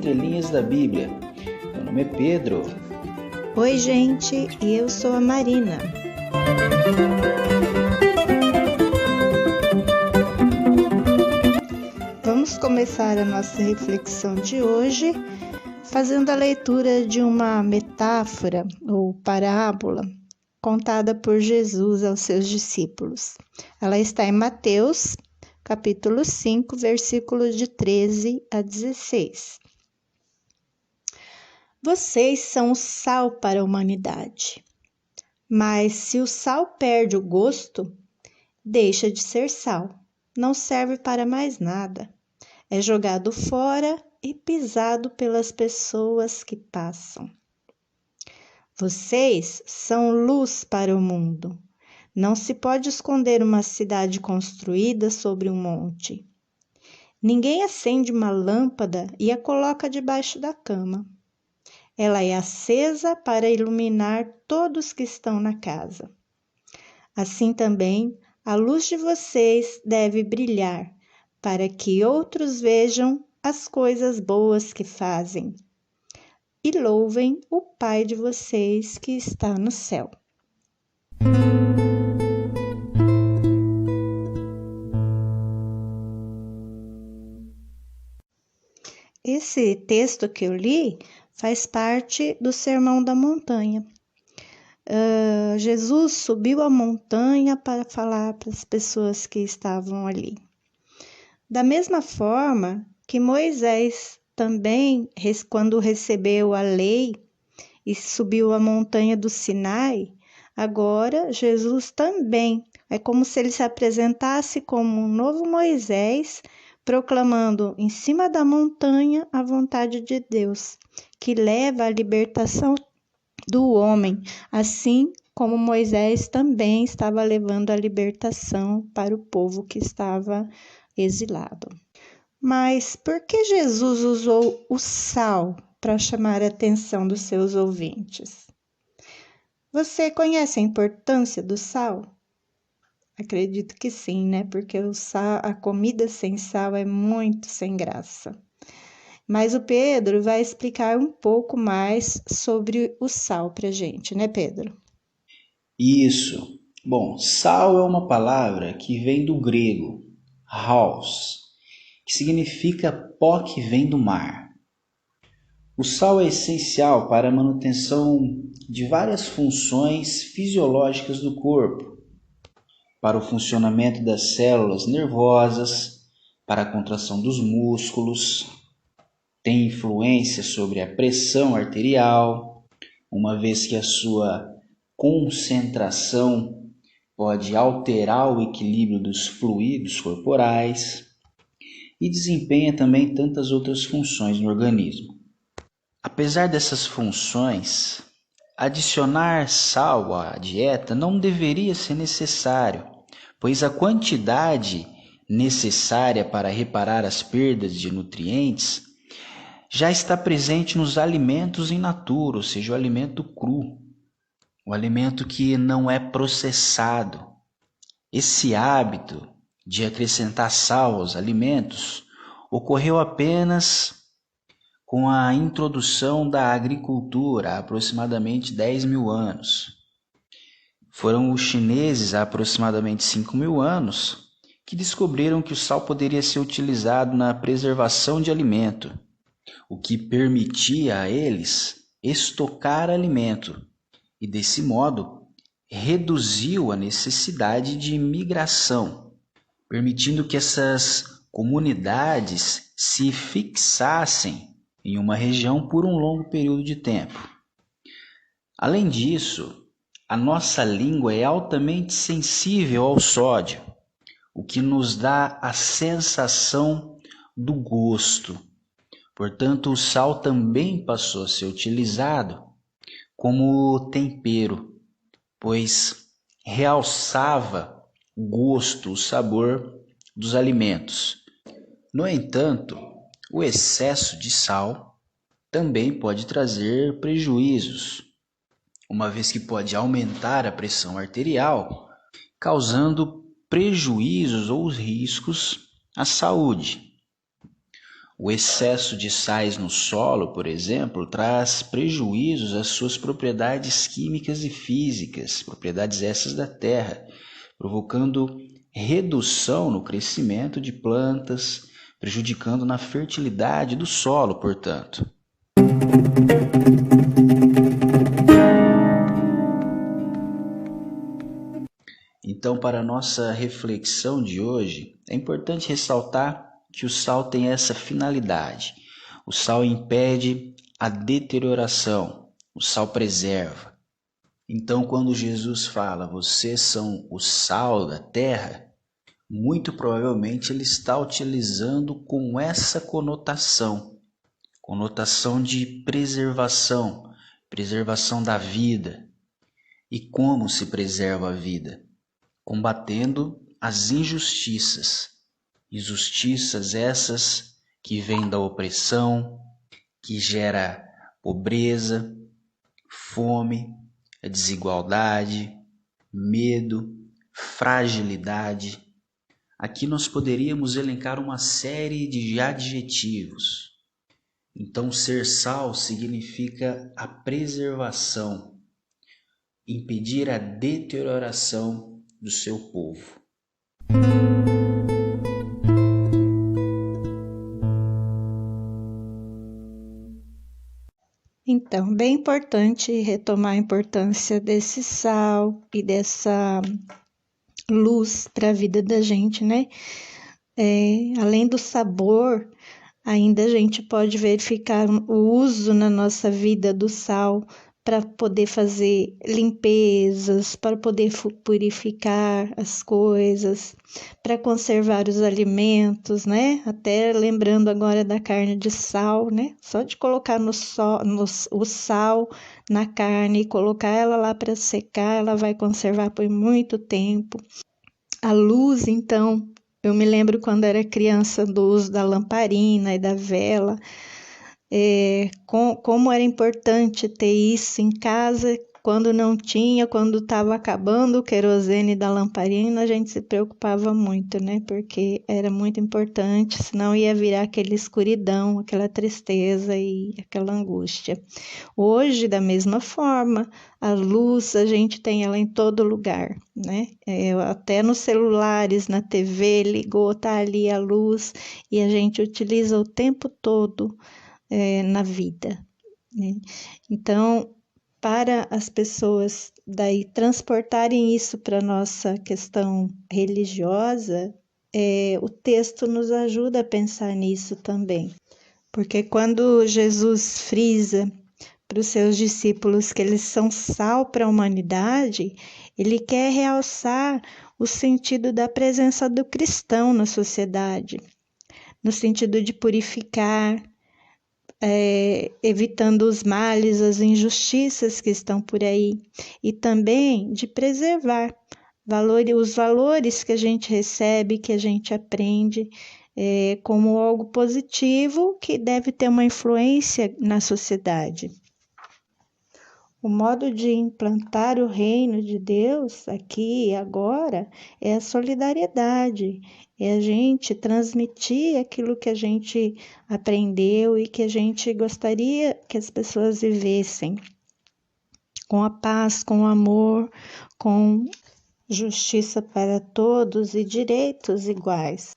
entrelinhas da Bíblia. Meu nome é Pedro. Oi, gente, e eu sou a Marina. Vamos começar a nossa reflexão de hoje fazendo a leitura de uma metáfora ou parábola contada por Jesus aos seus discípulos. Ela está em Mateus, capítulo 5, versículos de 13 a 16. Vocês são o sal para a humanidade, mas se o sal perde o gosto, deixa de ser sal, não serve para mais nada. É jogado fora e pisado pelas pessoas que passam. Vocês são luz para o mundo. Não se pode esconder uma cidade construída sobre um monte. Ninguém acende uma lâmpada e a coloca debaixo da cama. Ela é acesa para iluminar todos que estão na casa. Assim também, a luz de vocês deve brilhar, para que outros vejam as coisas boas que fazem e louvem o Pai de vocês que está no céu. Esse texto que eu li faz parte do Sermão da Montanha. Jesus subiu a montanha para falar para as pessoas que estavam ali. Da mesma forma que Moisés também, quando recebeu a lei e subiu a montanha do Sinai, agora Jesus também é como se ele se apresentasse como um novo Moisés, proclamando em cima da montanha a vontade de Deus, que leva à libertação do homem, assim como Moisés também estava levando a libertação para o povo que estava exilado. Mas por que Jesus usou o sal para chamar a atenção dos seus ouvintes? Você conhece a importância do sal? Acredito que sim, né? Porque a comida sem sal é muito sem graça. Mas o Pedro vai explicar um pouco mais sobre o sal para a gente, né, Pedro? Isso. Bom, sal é uma palavra que vem do grego, halos, que significa pó que vem do mar. O sal é essencial para a manutenção de várias funções fisiológicas do corpo, para o funcionamento das células nervosas, para a contração dos músculos, tem influência sobre a pressão arterial, uma vez que a sua concentração pode alterar o equilíbrio dos fluidos corporais e desempenha também tantas outras funções no organismo. Apesar dessas funções, adicionar sal à dieta não deveria ser necessário, pois a quantidade necessária para reparar as perdas de nutrientes já está presente nos alimentos in natura, ou seja, o alimento cru, o alimento que não é processado. Esse hábito de acrescentar sal aos alimentos ocorreu apenas com a introdução da agricultura há aproximadamente 10 mil anos. Foram os chineses há aproximadamente 5 mil anos que descobriram que o sal poderia ser utilizado na preservação de alimento, o que permitia a eles estocar alimento e, desse modo, reduziu a necessidade de migração, permitindo que essas comunidades se fixassem em uma região por um longo período de tempo. Além disso, a nossa língua é altamente sensível ao sódio, o que nos dá a sensação do gosto. Portanto, o sal também passou a ser utilizado como tempero, pois realçava o gosto, o sabor dos alimentos. No entanto, o excesso de sal também pode trazer prejuízos, uma vez que pode aumentar a pressão arterial, causando prejuízos ou riscos à saúde. O excesso de sais no solo, por exemplo, traz prejuízos às suas propriedades químicas e físicas, propriedades essas da terra, provocando redução no crescimento de plantas, prejudicando na fertilidade do solo, portanto. Então, para a nossa reflexão de hoje, é importante ressaltar que o sal tem essa finalidade. O sal impede a deterioração, o sal preserva. Então, quando Jesus fala, vocês são o sal da terra, muito provavelmente ele está utilizando com essa conotação de preservação, preservação da vida. E como se preserva a vida? Combatendo as injustiças essas que vêm da opressão, que gera pobreza, fome, a desigualdade, medo, fragilidade. Aqui nós poderíamos elencar uma série de adjetivos. Então, ser sal significa a preservação, impedir a deterioração do seu povo. Então, bem importante retomar a importância desse sal e dessa luz para a vida da gente, né? Além do sabor, ainda a gente pode verificar o uso na nossa vida do sal para poder fazer limpezas, para poder purificar as coisas, para conservar os alimentos, né? Até lembrando agora da carne de sal, né? Só de colocar o sal na carne e colocar ela lá para secar, ela vai conservar por muito tempo. A luz, então, eu me lembro quando era criança do uso da lamparina e da vela, como era importante ter isso em casa. Quando não tinha, quando estava acabando o querosene da lamparina, a gente se preocupava muito, né? Porque era muito importante, senão ia virar aquela escuridão, aquela tristeza e aquela angústia. Hoje, da mesma forma, a luz a gente tem ela em todo lugar, né? Até nos celulares, na TV, ligou, tá ali a luz e a gente utiliza o tempo todo na vida, né? Então, para as pessoas daí transportarem isso para a nossa questão religiosa, o texto nos ajuda a pensar nisso também. Porque quando Jesus frisa para os seus discípulos que eles são sal para a humanidade, ele quer realçar o sentido da presença do cristão na sociedade, no sentido de purificar, evitando os males, as injustiças que estão por aí, e também de preservar os valores que a gente recebe, que a gente aprende, como algo positivo que deve ter uma influência na sociedade. O modo de implantar o reino de Deus aqui e agora é a solidariedade, é a gente transmitir aquilo que a gente aprendeu e que a gente gostaria que as pessoas vivessem, com a paz, com o amor, com justiça para todos e direitos iguais.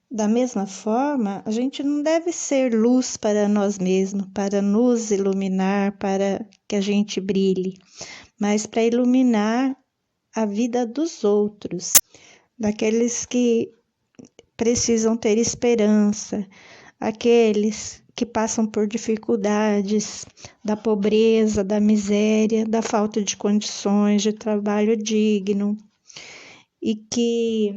Da mesma forma, a gente não deve ser luz para nós mesmos, para nos iluminar, para que a gente brilhe, mas para iluminar a vida dos outros, daqueles que precisam ter esperança, aqueles que passam por dificuldades, da pobreza, da miséria, da falta de condições de trabalho digno e que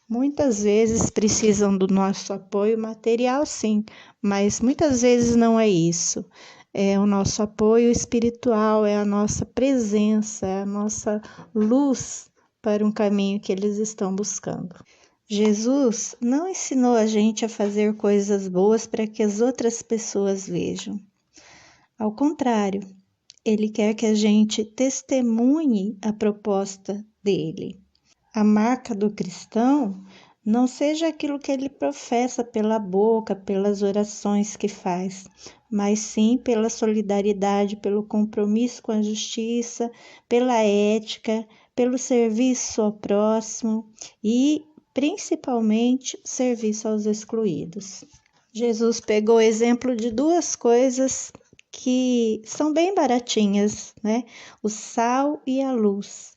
muitas vezes precisam do nosso apoio material, sim, mas muitas vezes não é isso. É o nosso apoio espiritual, é a nossa presença, é a nossa luz para um caminho que eles estão buscando. Jesus não ensinou a gente a fazer coisas boas para que as outras pessoas vejam. Ao contrário, ele quer que a gente testemunhe a proposta dele. A marca do cristão Não seja aquilo que ele professa pela boca, pelas orações que faz, mas sim pela solidariedade, pelo compromisso com a justiça, pela ética, pelo serviço ao próximo e, principalmente, serviço aos excluídos. Jesus pegou o exemplo de duas coisas que são bem baratinhas, né? O sal e a luz.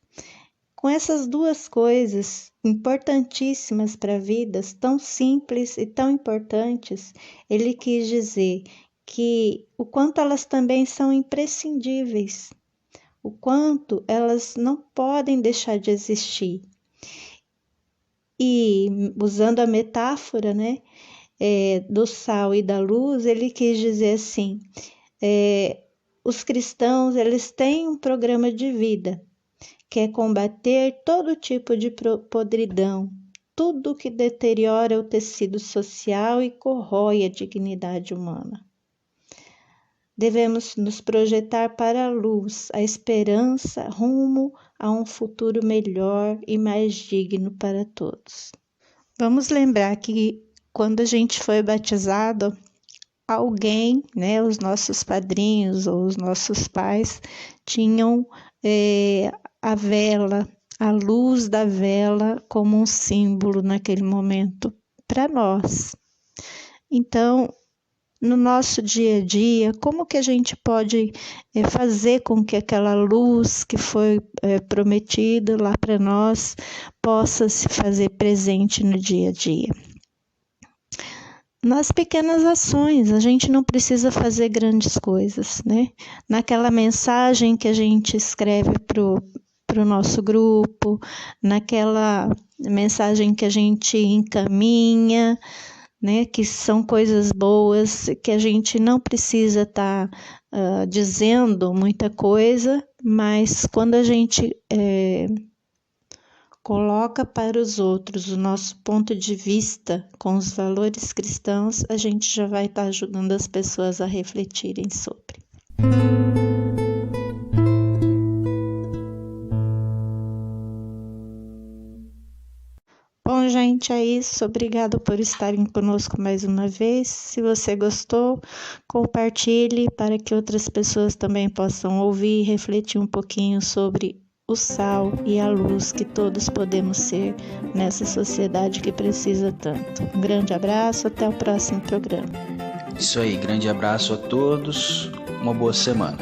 Com essas duas coisas importantíssimas para a vida, tão simples e tão importantes, ele quis dizer que o quanto elas também são imprescindíveis, o quanto elas não podem deixar de existir. E usando a metáfora, né, do sal e da luz, ele quis dizer assim, os cristãos, eles têm um programa de vida, que é combater todo tipo de podridão, tudo que deteriora o tecido social e corrói a dignidade humana. Devemos nos projetar para a luz, a esperança rumo a um futuro melhor e mais digno para todos. Vamos lembrar que quando a gente foi batizado, alguém, né, os nossos padrinhos ou os nossos pais, tinham a vela, a luz da vela como um símbolo naquele momento para nós. Então, no nosso dia a dia, como que a gente pode fazer com que aquela luz que foi prometida lá para nós possa se fazer presente no dia a dia? Nas pequenas ações, a gente não precisa fazer grandes coisas, né? Naquela mensagem que a gente escreve para o nosso grupo, naquela mensagem que a gente encaminha, né? Que são coisas boas, que a gente não precisa estar dizendo muita coisa, mas quando a gente coloca para os outros o nosso ponto de vista com os valores cristãos, a gente já vai estar ajudando as pessoas a refletirem sobre. Bom, gente, é isso. Obrigada por estarem conosco mais uma vez. Se você gostou, compartilhe para que outras pessoas também possam ouvir e refletir um pouquinho sobre o sal e a luz que todos podemos ser nessa sociedade que precisa tanto. Um grande abraço, até o próximo programa. Isso aí, grande abraço a todos, uma boa semana.